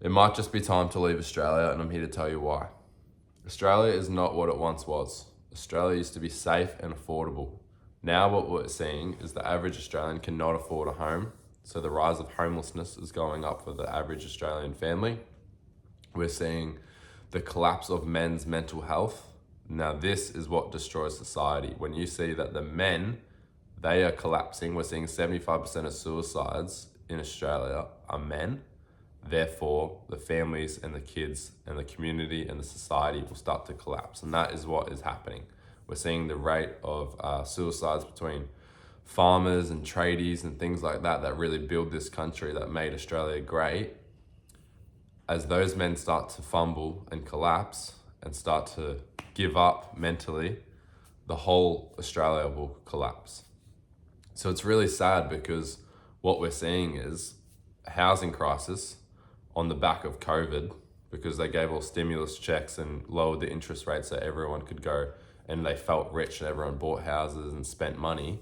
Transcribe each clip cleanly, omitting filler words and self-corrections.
It might just be time to leave Australia, and I'm here to tell you why. Australia is not what it once was. Australia used to be safe and affordable. Now what we're seeing is the average Australian cannot afford a home, so the rise of homelessness is going up for the average Australian family. We're seeing the collapse of men's mental health. Now this is what destroys society. When you see that the men, they are collapsing, we're seeing 75% of suicides in Australia are men. Therefore, the families and the kids and the community and the society will start to collapse. And that is what is happening. We're seeing the rate of suicides between farmers and tradies and things like that that really build this country, that made Australia great. As those men start to fumble and collapse and start to give up mentally, the whole Australia will collapse. So it's really sad because what we're seeing is a housing crisis on the back of COVID, because they gave all stimulus checks and lowered the interest rates so everyone could go and they felt rich and everyone bought houses and spent money.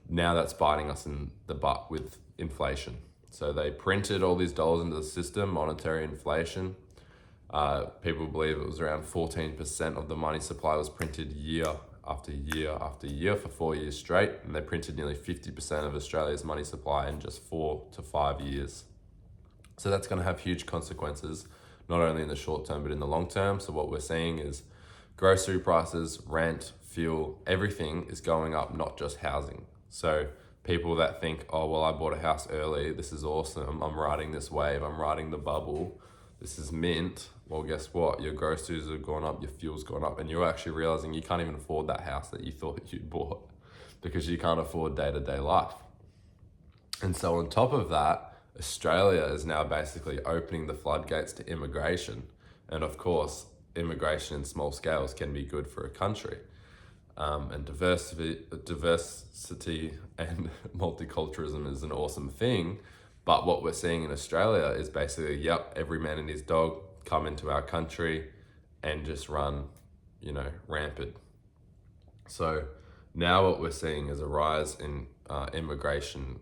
Now that's biting us in the butt with inflation. So they printed all these dollars into the system, monetary inflation. People believe it was around 14% of the money supply was printed year after year after year for 4 years straight. And they printed nearly 50% of Australia's money supply in just 4 to 5 years. So that's going to have huge consequences, not only in the short term, but in the long term. So what we're seeing is grocery prices, rent, fuel, everything is going up, not just housing. So people that think, oh, well, I bought a house early, this is awesome, I'm riding this wave, I'm riding the bubble, this is mint. Well, guess what? Your groceries have gone up, your fuel's gone up, and you're actually realizing you can't even afford that house that you thought you'd bought because you can't afford day-to-day life. And so on top of that, Australia is now basically opening the floodgates to immigration. And of course, immigration in small scales can be good for a country. And diversity and multiculturalism is an awesome thing. But what we're seeing in Australia is basically, yep, every man and his dog come into our country and just run, rampant. So now what we're seeing is a rise in immigrant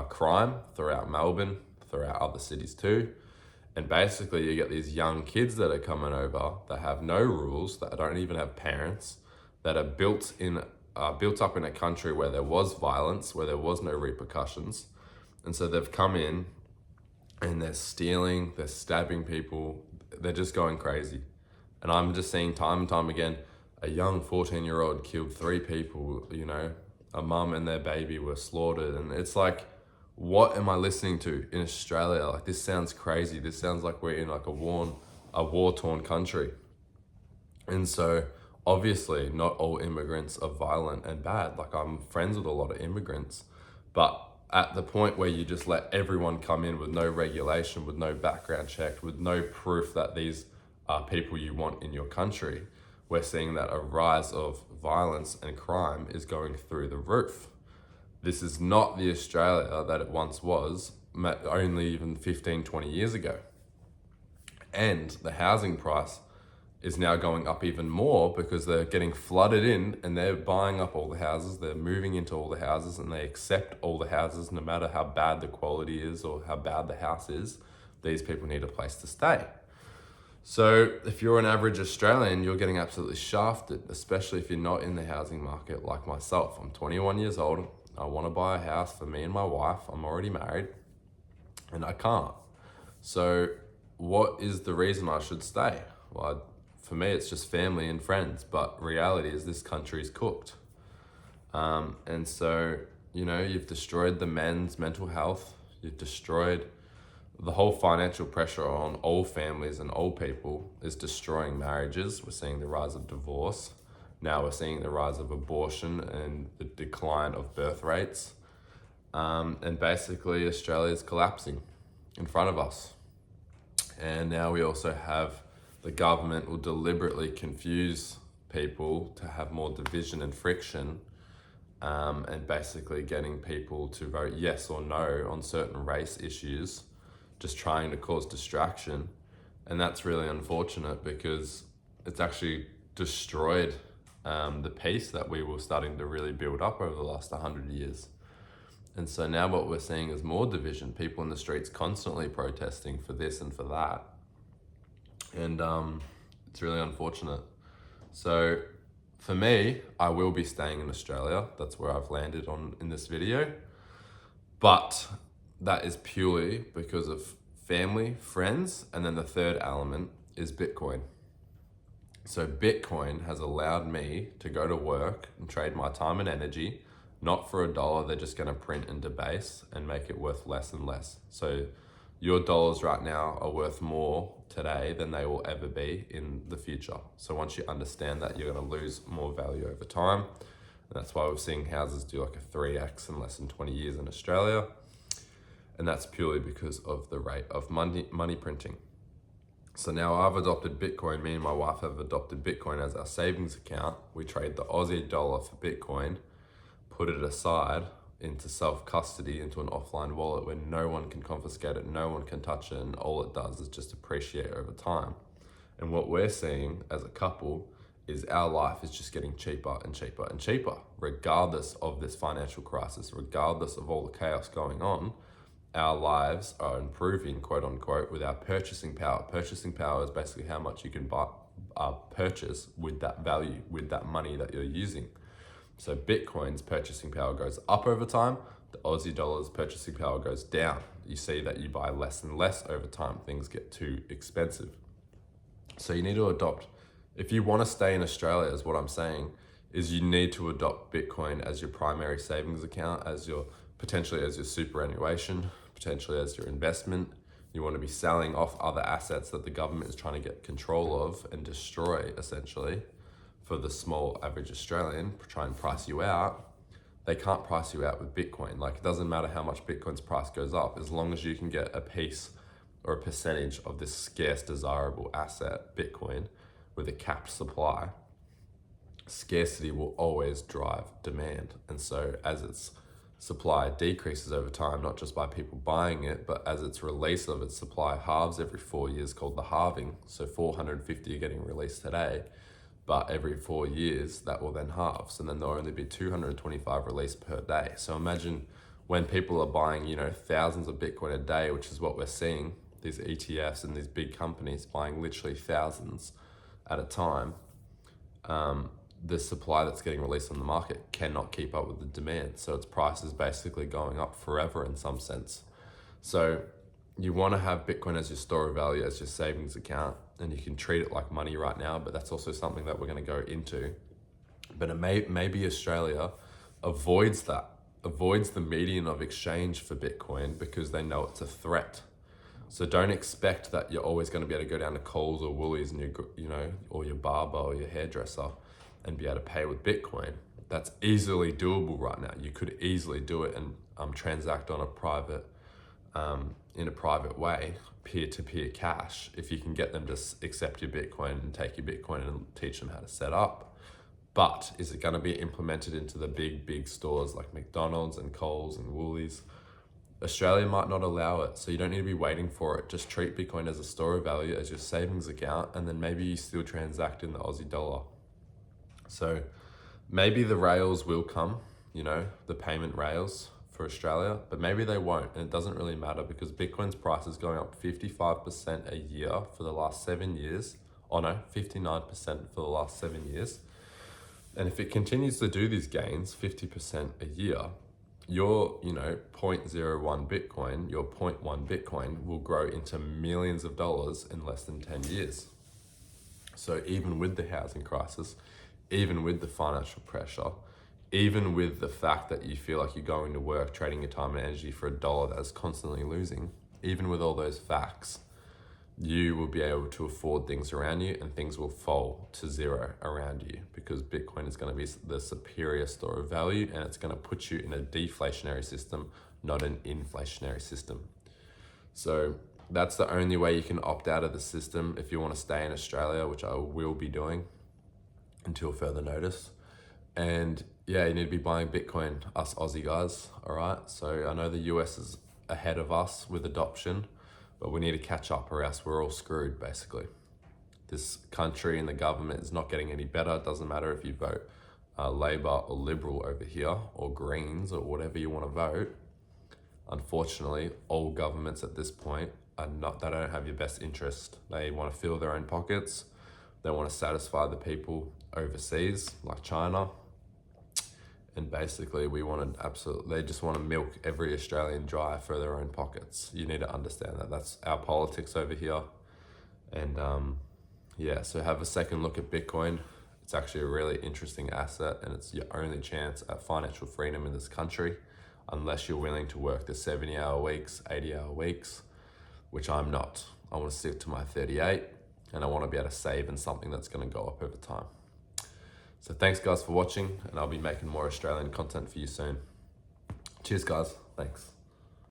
crime throughout Melbourne, throughout other cities too. And basically you get these young kids that are coming over that have no rules, that don't even have parents, that are built up in a country where there was violence, where there was no repercussions. And so they've come in and they're stealing, they're stabbing people, they're just going crazy. And I'm just seeing time and time again, a young 14-year-old killed 3 people, a mum and their baby were slaughtered. And it's like, what am I listening to in Australia? Like, this sounds crazy. This sounds like we're in like a war-torn country. And so obviously not all immigrants are violent and bad. Like, I'm friends with a lot of immigrants, but at the point where you just let everyone come in with no regulation, with no background check, with no proof that these are people you want in your country, we're seeing that a rise of violence and crime is going through the roof. This is not the Australia that it once was, only even 15, 20 years ago. And the housing price is now going up even more because they're getting flooded in and they're buying up all the houses, they're moving into all the houses, and they accept all the houses no matter how bad the quality is or how bad the house is. These people need a place to stay. So if you're an average Australian, you're getting absolutely shafted, especially if you're not in the housing market like myself. I'm 21 years old. I want to buy a house for me and my wife. I'm already married and I can't. So what is the reason I should stay? Well, for me, it's just family and friends, but reality is this country's cooked. And so, you've destroyed the men's mental health. You've destroyed the whole financial pressure on all families and all people is destroying marriages. We're seeing the rise of divorce. Now we're seeing the rise of abortion and the decline of birth rates. And basically Australia's collapsing in front of us. And now we also have the government will deliberately confuse people to have more division and friction, and basically getting people to vote yes or no on certain race issues, just trying to cause distraction. And that's really unfortunate because it's actually destroyed the peace that we were starting to really build up over the last 100 years. And so now what we're seeing is more division, people in the streets constantly protesting for this and for that. And it's really unfortunate. So for me, I will be staying in Australia. That's where I've landed on in this video. But that is purely because of family, friends, and then the third element is Bitcoin. So Bitcoin has allowed me to go to work and trade my time and energy, not for $1, they're just gonna print and debase and make it worth less and less. So your dollars right now are worth more today than they will ever be in the future. So once you understand that, you're gonna lose more value over time. And that's why we're seeing houses do like a 3x in less than 20 years in Australia. And that's purely because of the rate of money printing. So now I've adopted Bitcoin, me and my wife have adopted Bitcoin as our savings account. We trade the Aussie dollar for Bitcoin, put it aside into self-custody, into an offline wallet where no one can confiscate it, no one can touch it, and all it does is just appreciate over time. And what we're seeing as a couple is our life is just getting cheaper and cheaper and cheaper, regardless of this financial crisis, regardless of all the chaos going on. Our lives are improving, quote unquote, with our purchasing power. Purchasing power is basically how much you can buy, purchase with that value, with that money that you're using. So Bitcoin's purchasing power goes up over time. The Aussie dollar's purchasing power goes down. You see that you buy less and less over time. Things get too expensive. So you need to adopt, if you want to stay in Australia, is what I'm saying, is you need to adopt Bitcoin as your primary savings account, as your potentially as your superannuation, potentially as your investment. You want to be selling off other assets that the government is trying to get control of and destroy, essentially, for the small average Australian, try and price you out. They can't price you out with Bitcoin. Like, it doesn't matter how much Bitcoin's price goes up, as long as you can get a piece or a percentage of this scarce, desirable asset, Bitcoin, with a capped supply, scarcity will always drive demand. And so as its supply decreases over time, not just by people buying it, but as its release of its supply halves every 4 years, called the halving. So 450 are getting released today, but every 4 years that will then halve. So then there'll only be 225 released per day. So imagine when people are buying, thousands of Bitcoin a day, which is what we're seeing, these ETFs and these big companies buying literally thousands at a time, the supply that's getting released on the market cannot keep up with the demand. So its price is basically going up forever in some sense. So you want to have Bitcoin as your store of value, as your savings account, and you can treat it like money right now, but that's also something that we're going to go into. But maybe Australia avoids the median of exchange for Bitcoin because they know it's a threat. So don't expect that you're always going to be able to go down to Coles or Woolies and or your barber or your hairdresser and be able to pay with Bitcoin. That's easily doable right now. You could easily do it and transact on in a private way, peer-to-peer cash, if you can get them to accept your Bitcoin and take your Bitcoin and teach them how to set up. But is it going to be implemented into the big stores like McDonald's and Coles and Woolies? Australia might not allow it, so you don't need to be waiting for it. Just treat Bitcoin as a store of value, as your savings account, and then maybe you still transact in the Aussie dollar. So maybe the rails will come, the payment rails for Australia, but maybe they won't, and it doesn't really matter because Bitcoin's price is going up 55% a year for the last 7 years. 59% for the last 7 years. And if it continues to do these gains, 50% a year, your 0.01 Bitcoin, your 0.1 Bitcoin will grow into millions of dollars in less than 10 years. So even with the housing crisis, even with the financial pressure, even with the fact that you feel like you're going to work, trading your time and energy for $1 that is constantly losing, even with all those facts, you will be able to afford things around you and things will fall to zero around you because Bitcoin is going to be the superior store of value and it's going to put you in a deflationary system, not an inflationary system. So that's the only way you can opt out of the system if you want to stay in Australia, which I will be doing until further notice. And yeah, you need to be buying Bitcoin, us Aussie guys, all right? So I know the US is ahead of us with adoption, but we need to catch up or else we're all screwed, basically. This country and the government is not getting any better. It doesn't matter if you vote Labor or Liberal over here, or Greens, or whatever you want to vote, unfortunately, all governments at this point they don't have your best interest. They want to fill their own pockets. They want to satisfy the people overseas, like China. And basically they just want to milk every Australian dry for their own pockets. You need to understand that. That's our politics over here. And so have a second look at Bitcoin. It's actually a really interesting asset, and it's your only chance at financial freedom in this country, unless you're willing to work the 70-hour weeks, 80-hour weeks, which I'm not. I want to stick to my 38, and I want to be able to save in something that's going to go up over time. So thanks guys for watching, and I'll be making more Australian content for you soon. Cheers guys, thanks.